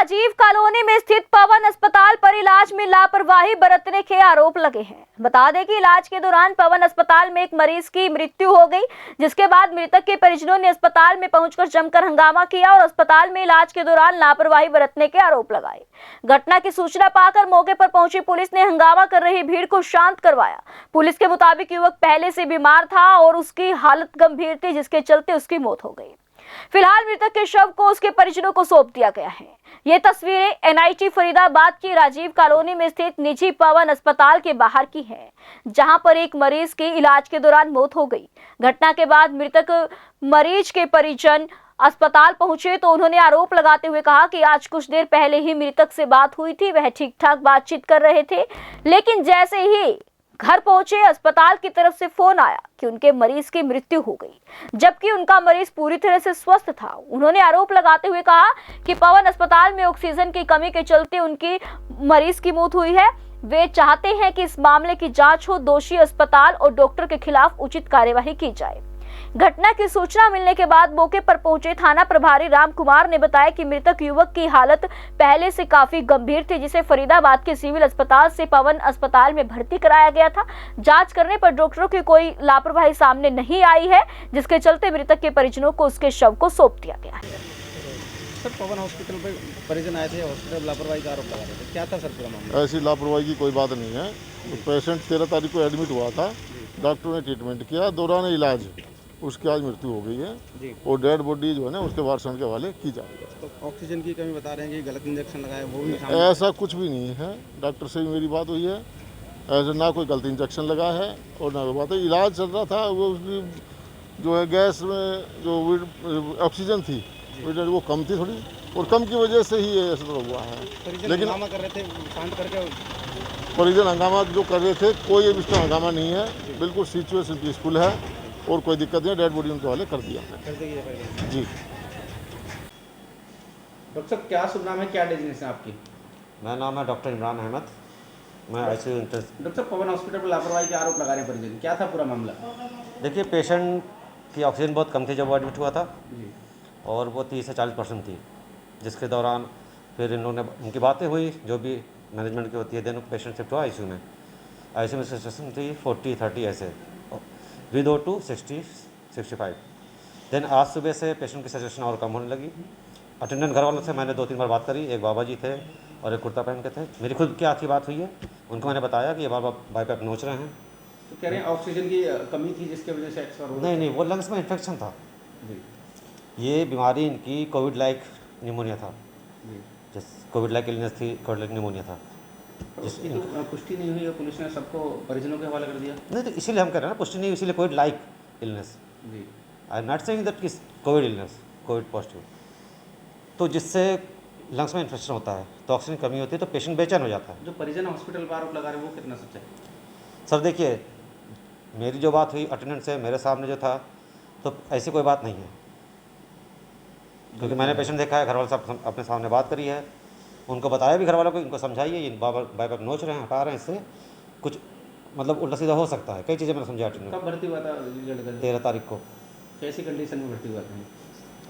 Rajiv colony में स्थित पवन अस्पताल पर इलाज में लापरवाही बरतने के आरोप लगे हैं। बता दें कि इलाज के दौरान पवन अस्पताल में एक मरीज की मृत्यु हो गई, जिसके बाद मृतक के परिजनों ने अस्पताल में पहुंचकर जमकर हंगामा किया और अस्पताल में इलाज के दौरान लापरवाही बरतने के आरोप लगाए। घटना की सूचना पाकर मौके पर पहुंची पुलिस ने हंगामा कर रही भीड़ को शांत करवाया। पुलिस के मुताबिक युवक पहले से बीमार था और उसकी हालत गंभीर थी, जिसके चलते उसकी मौत हो गई। फिलहाल मृतक के शव को उसके परिजनों को सौंप दिया गया है। ये तस्वीरें एनआईटी फरीदाबाद की राजीव कॉलोनी में स्थित निजी पवन अस्पताल के बाहर की हैं, जहां पर एक मरीज की इलाज के दौरान मौत हो गई। घटना के बाद मृतक मरीज के परिजन अस्पताल पहुंचे तो उन्होंने आरोप लगाते हुए कहा कि आज कुछ देर पहले ही मृतक से बात हुई थी, वह ठीक ठाक बातचीत कर रहे थे, लेकिन जैसे ही घर पहुंचे अस्पताल की तरफ से फोन आया कि उनके मरीज की मृत्यु हो गई, जबकि उनका मरीज पूरी तरह से स्वस्थ था। उन्होंने आरोप लगाते हुए कहा कि पवन अस्पताल में ऑक्सीजन की कमी के चलते उनकी मरीज की मौत हुई है। वे चाहते हैं कि इस मामले की जांच हो, दोषी अस्पताल और डॉक्टर के खिलाफ उचित कार्यवाही की जाए। घटना की सूचना मिलने के बाद मौके पर पहुंचे थाना प्रभारी राम कुमार ने बताया कि मृतक युवक की हालत पहले से काफी गंभीर थी, जिसे फरीदाबाद के सिविल अस्पताल से पवन अस्पताल में भर्ती कराया गया था। जांच करने पर डॉक्टरों की कोई लापरवाही सामने नहीं आई है, जिसके चलते मृतक के परिजनों को उसके शव को सौंप दिया गया है। सर, पवन हॉस्पिटल पे परिजन आए थे, हॉस्पिटल लापरवाही का आरोप लगा रहे थे, क्या था सर पूरा मामला? ऐसी लापरवाही की कोई बात नहीं है। तो पेशेंट 13 तारीख को एडमिट हुआ था, डॉक्टर ने ट्रीटमेंट किया, दौरान इलाज उसकी आज मृत्यु हो गई है और डेड बॉडी जो है ना उसके वारसन के हवाले की जाएगी। तो ऑक्सीजन की कमी बता रहे हैं कि गलत इंजेक्शन लगाया, वो भी ऐसा कुछ भी नहीं है। डॉक्टर से भी मेरी बात हुई है, ऐसा ना कोई गलत इंजेक्शन लगा है और ना बात है। इलाज चल रहा था, वो उसकी जो है गैस में जो ऑक्सीजन थी वो कम थी थोड़ी, और कम की वजह से ही ऐसा हुआ है। लेकिन हंगामा कर रहे थे, शांत करके परिजन हंगामा जो कर रहे थे, कोई अब इसका हंगामा नहीं है, बिल्कुल सिचुएशन पीसफुल है और कोई दिक्कत नहीं है। डेड बॉडी उनके वाले कर दिया है जी। डॉक्टर साहब, क्या शुभ नाम है, क्या डेजिग्नेशन है आपकी? मेरा नाम है डॉक्टर इमरान अहमद, मैं आईसीयू इंटर्स। डॉक्टर साहब, पवन हॉस्पिटल पर लापरवाही के आरोप लगा रहे हैं परिजन, क्या था पूरा मामला? देखिए, पेशेंट की ऑक्सीजन बहुत कम थी जब वो एडमिट हुआ था जी। और वो 30 से 40% थी, जिसके दौरान फिर इन लोगों ने उनकी बातें हुई जो भी मैनेजमेंट की होती है। देन पेशेंट शिफ्ट हुआ आईसीयू में। आईसीयू में सिचुएशन थी 40-30 ऐसे, विद O2 60-65। देन आज सुबह से पेशेंट की सिचुएशन और कम होने लगी। अटेंडेंट घर वालों से मैंने 2-3 बार बात करी, एक बाबा जी थे और एक कुर्ता पहन के थे। मेरी खुद की आखिरी बात हुई है, उनको मैंने बताया कि ये बाबा बाईपाइप नोच रहे हैं। तो कह रहे हैं ऑक्सीजन की कमी थी जिसकी वजह से एक्सपायर हो गए। नहीं, वो लंग्स में इन्फेक्शन था। जी ये बीमारी इनकी कोविड लाइक निमोनिया था, जी। जिस कोविड लाइक इलनेस थी, कोविड लाइक निमोनिया था। इसकी तो पुष्टि नहीं हुई है, पुलिस ने सबको परिजनों के हवाले कर दिया। नहीं, तो इसीलिए हम कह रहे हैं ना, पुष्टि नहीं, इसीलिए कोविड लाइक इलनेस। जी। I am not saying that किस कोविड इलनेस, कोविड पॉजिटिव। तो जिससे लंग्स में इन्फेक्शन होता है तो ऑक्सीजन की कमी होती है तो पेशेंट बेचैन हो जाता है। जो परिजन हॉस्पिटल पर आरोप लगा रहे हैं वो कितना सच है? सर देखिए, मेरी जो बात हुई अटेंडेंट से, मेरे सामने जो था, तो ऐसी कोई बात नहीं है, क्योंकि मैंने पेशेंट देखा है, घर वाले साहब अपने सामने बात करी है, उनको बताया भी घर वालों को, इनको समझाइए ये बाईपाइप नोच रहे हैं, हटा रहे हैं, इससे कुछ मतलब उल्टा सीधा हो सकता है। कई चीज़ें मैंने समझा अटेंडेंट। कब भर्ती हुआ था? 13 तारीख को। कैसी कंडीशन में भर्ती हुआ था?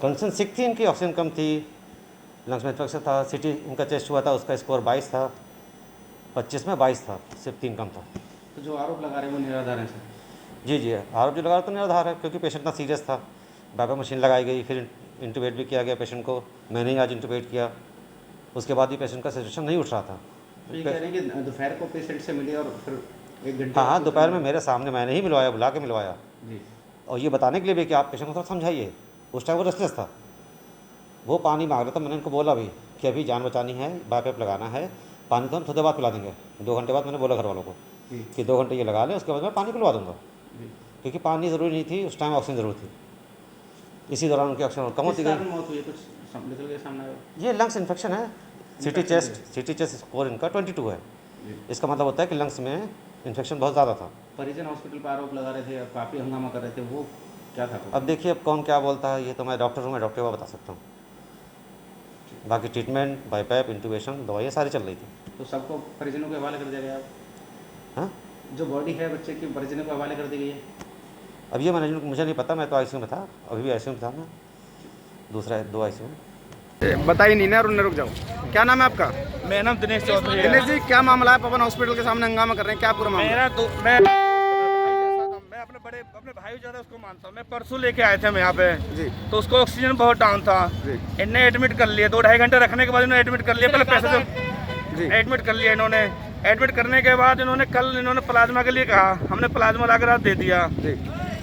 कंडीशन सिक थी, इनकी ऑक्सीजन कम थी, लंग्स में इन्फेक्शन था। सिटी इनका टेस्ट हुआ था, उसका स्कोर 22 था, 25 में 22 था, सिर्फ 3 कम था। तो जो आरोप लगा रहे हैं वो निराधार है सर? जी, आरोप जो लगा तो निराधार है, क्योंकि पेशेंट इतना सीरियस था। बाईपाइप मशीन लगाई गई, फिर इंटूबेट भी किया गया पेशेंट को, मैंने ही आज इंटूबेट किया। उसके बाद भी पेशेंट का सिचुएशन नहीं उठ रहा था। तो ये कह रहे हैं कि दोपहर को पेशेंट से मिले और फिर 1 घंटे? हाँ, दोपहर में मेरे सामने मैंने ही मिलवाया, बुला के मिलवाया, जी। और ये बताने के लिए भी कि आप पेशेंट को थोड़ा समझाइए। उस टाइम वो रेस्टलेस था, वो पानी मांग रहा था। मैंने उनको बोला भी कि अभी जान बचानी है, बाईपाइप लगाना है, पानी तो हम थोड़ी देर बाद पिला देंगे। 2 घंटे बाद मैंने बोला घर वालों को कि 2 घंटे ये लगा लें, उसके बाद मैं पानी पिलवा दूँगा, क्योंकि पानी ज़रूरी नहीं थी उस टाइम, ऑक्सीजन ज़रूर थी। इसी दौरान उनकी ऑक्सीजन कम होती गई। मौत हुई, कुछ निकल के सामने आया? ये लंग्स इन्फेक्शन है। सिटी चेस्ट स्कोर इनका 22 है। इसका मतलब होता है कि लंग्स में इन्फेक्शन बहुत ज़्यादा था। परिजन हॉस्पिटल पर आरोप लगा रहे थे और काफ़ी हंगामा कर रहे थे, वो क्या था? अब देखिए, अब कौन क्या बोलता है, ये तो मैं डॉक्टर हूँ, मैं डॉक्टर को बता सकता हूँ। बाकी ट्रीटमेंट, बाईपाइप, इंटूबेशन, दवाइयाँ सारी चल रही थी। तो सबको परिजनों के हवाले कर दिया गया? हाँ, जो बॉडी है बच्चे की परिजनों के हवाले कर दी गई है? अब ये मैनेजमेंट मुझे नहीं पता, मैं तो आईसीयू में था, अभी भी आईसीयू में था मैं, दूसरा 2 आईसीयू में। बताइए नहीं ना, रुक जाओ। क्या नाम है आपका? मेरा नाम दिनेश चौधरी है। दिनेश जी, क्या मामला है? पवन हॉस्पिटल के सामने हंगामा कर रहे हैं, क्या पूरा मामला? मेरा तो मैं अपने भाई ज्यादा उसको मानता हूँ। मैं परसों लेके आए थे हम यहाँ पे जी तो उसको ऑक्सीजन बहुत डाउन था। जी इनने एडमिट कर लिया, 2-2.5 घंटे रखने के बाद इन्होंने एडमिट कर लिया। पहले पैसे जी से एडमिट कर लिया इन्होंने। एडमिट करने के बाद इन्होंने प्लाज्मा के लिए कहा, हमने प्लाज्मा लाकर आज दे दिया। जी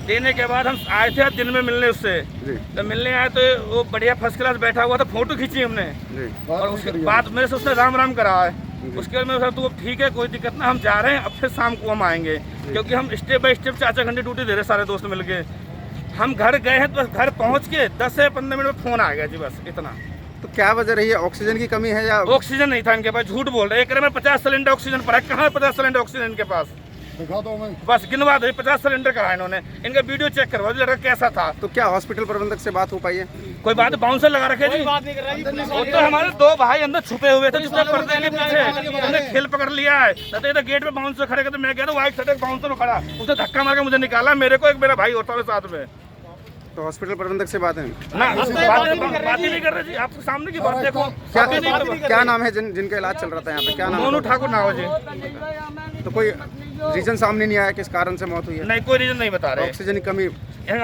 देने के बाद हम आए थे दिन में मिलने उससे। जी तो मिलने आए तो वो बढ़िया फर्स्ट क्लास बैठा हुआ था, फोटो खींची हमने जी और उसके बाद मेरे से उसने राम राम करा है। उसके बाद मैं तो ठीक है, कोई दिक्कत ना, हम जा रहे हैं, अब फिर शाम को हम आएंगे, क्योंकि हम स्टेप बाय स्टेप 4-4 घंटे ड्यूटी दे रहे सारे दोस्त मिलके। हम घर गए हैं तो बस घर पहुंच के 10 से 15 मिनट में फोन आ गया जी, बस इतना। तो क्या वजह रही है? ऑक्सीजन की कमी है या ऑक्सीजन नहीं था इनके पास, झूठ बोल रहे। एक में 50 सिलेंडर ऑक्सीजन पड़ा है, कहाँ 50 सिलेंडर ऑक्सीजन इनके पास? दिखा दो मैं। बस गिनवा दो, 50 सिलेंडर कहा इन्होंने। इनका वीडियो चेक करवा दो, लड़का कैसा था। तो क्या हॉस्पिटल प्रबंधक से बात हो पाई है? कोई बात, बाउंसर लगा रखे जी। वो तो हमारे 2 भाई अंदर छुपे हुए थे जिसने पर्दे के पीछे, उन्होंने खेल पकड़ लिया है। तो इधर गेट पे बाउंसर खड़े थे, तो मैं कह रहा हूँ व्हाइट शर्ट बाउंसर में खड़ा, उसने धक्का मार के मुझे निकाला, मेरे को एक मेरा भाई होता है साथ में। तो हॉस्पिटल प्रबंधक से बात है? ना बात ही नहीं कर रहे जी, आपके सामने की बात देखो। क्या नाम है जिनका इलाज चल रहा था यहाँ पे? क्या नाम मोनू ठाकुर नाम है जी। तो कोई रीजन सामने नहीं आया किस कारण से मौत हुई है? नहीं, कोई रीजन नहीं बता रहे। ऑक्सीजन की कमी?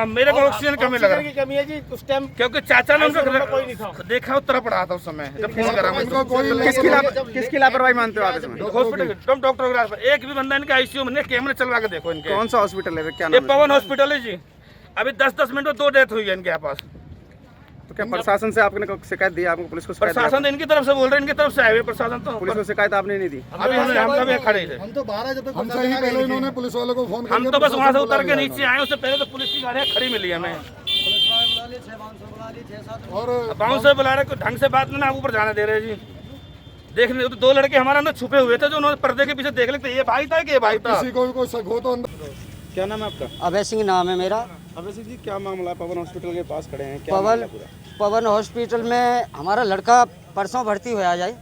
मेरे को ऑक्सीजन कमी लग रहा है, कमी है जी उस टाइम, क्योंकि चाचा ने उनको देखा उत्तर पड़ा था उस समय जब फोन करा मैं। किसकी लापरवाही मानते हो आप इसमें? हॉस्पिटल तुम डॉक्टर, एक भी बंदा इनके आईसीयू में कैमरे चलवा के देखो इनके। कौन सा हॉस्पिटल है? क्या ये नाम है? पवन हॉस्पिटल है जी। अभी 10-10 मिनट में 2 डेथ हुई है इनके पास। तो क्या प्रशासन से आपने शिकायत दी? आपको पुलिस को शिकायत दी? प्रशासन इनकी तरफ से बोल रहे हैं, इनकी तरफ से आए हुए प्रशासन। तो पुलिस को शिकायत आपने नहीं दी? अभी हम कभी खड़े थे, हम तो 12 जब तक हमसे ही पहले इन्होंने पुलिस वालों को फोन हम तो बस वहाँ से उतर के नीचे आए, उससे पहले तो पुलिस की गाड़ियाँ खड़ी मिली हमें। और बाउंसर बुला रहे, ढंग से बात नहीं ऊपर जाने दे रहे जी। देखने तो 2 लड़के हमारे अंदर छुपे हुए थे, जो उन्होंने पर्दे के पीछे देख लेते ये भाई था कि ये भाई था। किसी को भी कोई शक हो तो अंदर। क्या नाम है आपका? अभय सिंह नाम है मेरा। अभय सिंह जी, क्या मामला है? पवन हॉस्पिटल के पास खड़े हैं, क्या मामला है पूरा? पवन हॉस्पिटल में हमारा लड़का परसों भर्ती होया जाए,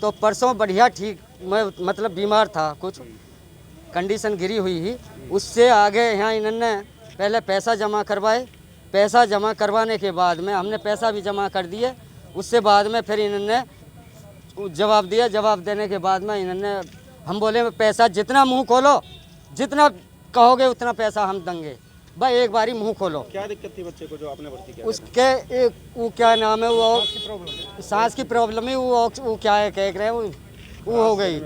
तो परसों बढ़िया ठीक, मैं मतलब बीमार था, कुछ कंडीशन गिरी हुई ही। उससे आगे यहाँ इन्होंने पहले पैसा जमा करवाए, पैसा जमा करवाने के बाद में हमने पैसा भी जमा कर दिए। उससे बाद में फिर इन्होंने जवाब दिया, जवाब देने के बाद में इन्होंने, हम बोले पैसा जितना मुँह खोलो, जितना कहोगे उतना पैसा हम देंगे, भाई एक बारी मुंह खोलो। क्या दिक्कत थी बच्चे को जो आपने भर्ती किया? उसके एक वो क्या नाम है, वो सांस की प्रॉब्लम है, वो क्या है कह रहे हैं, वो हो गई,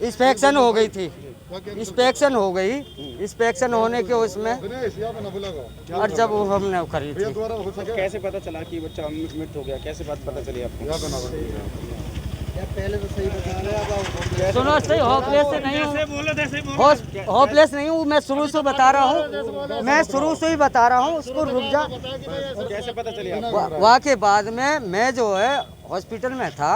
इंस्पेक्शन हो गई थी, इंस्पेक्शन हो गई, इंस्पेक्शन होने के उसमें, और जब वो हमने करी थी। कैसे पता चला कि बच्चा मृत हो गया? कैसे बात पता चली आपको? पहले तो सही बता रहे, सुनो सही, होपलेस नहीं हूँ, होपलेस नहीं हूँ, मैं शुरू से बता रहा हूँ, मैं शुरू से ही बता रहा हूँ, उसको रुक जा। कैसे पता चली? वहाँ के बाद में मैं जो है हॉस्पिटल में था,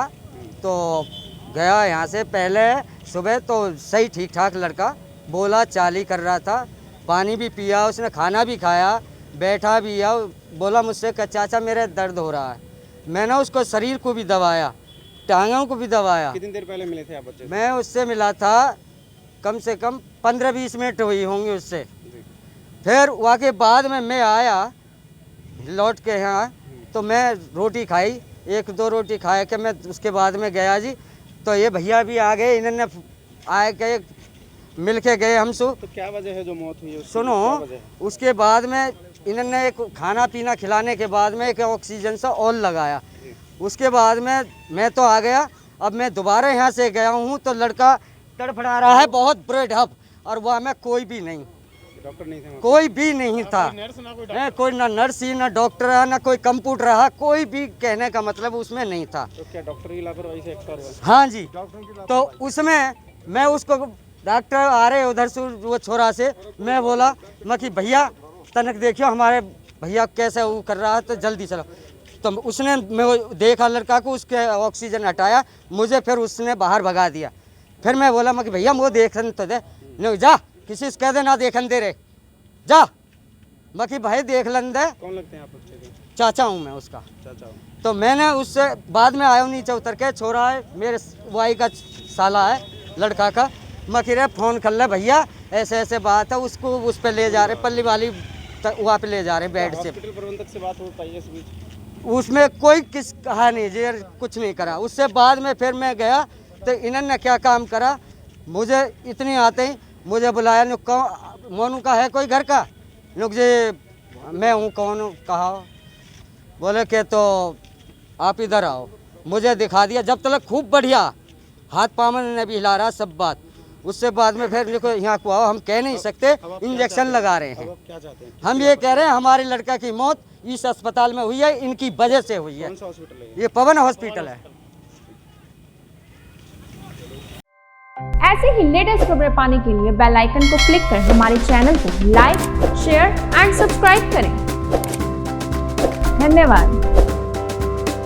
तो गया यहाँ से पहले सुबह, तो सही ठीक ठाक लड़का, बोला चाली कर रहा था, पानी भी पिया उसने, खाना भी खाया, बैठा भी है, बोला मुझसे कि चाचा मेरे दर्द हो रहा है। मैंने उसको शरीर को भी दबाया, टांगों को भी दबाया। कितनी देर पहले मिले थे आप बच्चे? मैं उससे मिला था कम से कम 15-20 मिनट हुई होंगी उससे। फिर वहाँ के बाद में मैं आया लौट के यहाँ, तो मैं रोटी खाई, 1-2 रोटी खाए के मैं उसके बाद में गया जी, तो ये भैया भी आ गए, इन्होंने आए के मिल के गए हमसे। तो क्या वजह है जो मौत हुई है? सुनो, उसके बाद में इन्होंने एक खाना पीना खिलाने के बाद में एक ऑक्सीजन सा और लगाया। उसके बाद में मैं तो आ गया, अब मैं दोबारा यहाँ से गया हूँ, तो लड़का तड़फड़ा रहा है बहुत बुरे ढप, और वहाँ में कोई भी नहीं, डॉक्टर नहीं थे? कोई भी नहीं था, कोई ना नर्स ही, ना डॉक्टर है, ना कोई कंप्यूटर है, कोई भी कहने का मतलब उसमें नहीं था। तो क्या डॉक्टर की लापरवाही से एक्सपायर हुआ? हाँ जी, तो उसमें मैं उसको, डॉक्टर आ रहे उधर से वो छोरा से, मैं बोला मैं कि भैया तनक देखियो हमारे भैया कैसे वो कर रहा है, तो जल्दी चलो। तो उसने, मैं देखा लड़का को, उसके ऑक्सीजन हटाया, मुझे फिर उसने बाहर भगा दिया। फिर मैं बोला मैं कि भैया वो देखन तो दे, नहीं जा किसी से कह दे ना देखन दे रे, जा मैं कि भाई देख लन दे। कौन लगते हैं आप बच्चे के? चाचा हूँ मैं उसका। चाचा? तो मैंने उससे बाद में आया नीचे उतर के, छोरा है मेरे वाई का साला है लड़का का, मैं कि रे फ़ोन कर ले भैया ऐसे ऐसे बात है, उसको उस पर ले जा रहे, पल्ली वाली वहाँ पे ले जा रहे बेड से। हॉस्पिटल प्रबंधक से बात हो पाई है इस बीच? उसमें कोई किस कहा नहीं जी, कुछ नहीं करा। उससे बाद में फिर मैं गया तो इन्होंने क्या काम करा, मुझे इतनी आते ही मुझे बुलाया, मोनू का है कोई घर का, लोग जी मैं हूँ, कौन हूँ, कहा बोले कि तो आप इधर आओ, मुझे दिखा दिया। जब तक खूब बढ़िया हाथ पाँव ने भी हिला रहा सब बात। उससे बाद में फिर देखो यहाँ को आओ, हम कह नहीं सकते, इंजेक्शन लगा रहे हैं। क्या चाहते हैं? हम ये कह रहे हैं हमारे लड़का की मौत इस अस्पताल में हुई है, इनकी वजह से हुई है। कौन सा हॉस्पिटल है ये पवन हॉस्पिटल है। ऐसे ही लेटेस्ट खबरें पाने के लिए बेल आइकन को क्लिक कर हमारे चैनल को लाइक, शेयर एंड सब्सक्राइब करें। धन्यवाद।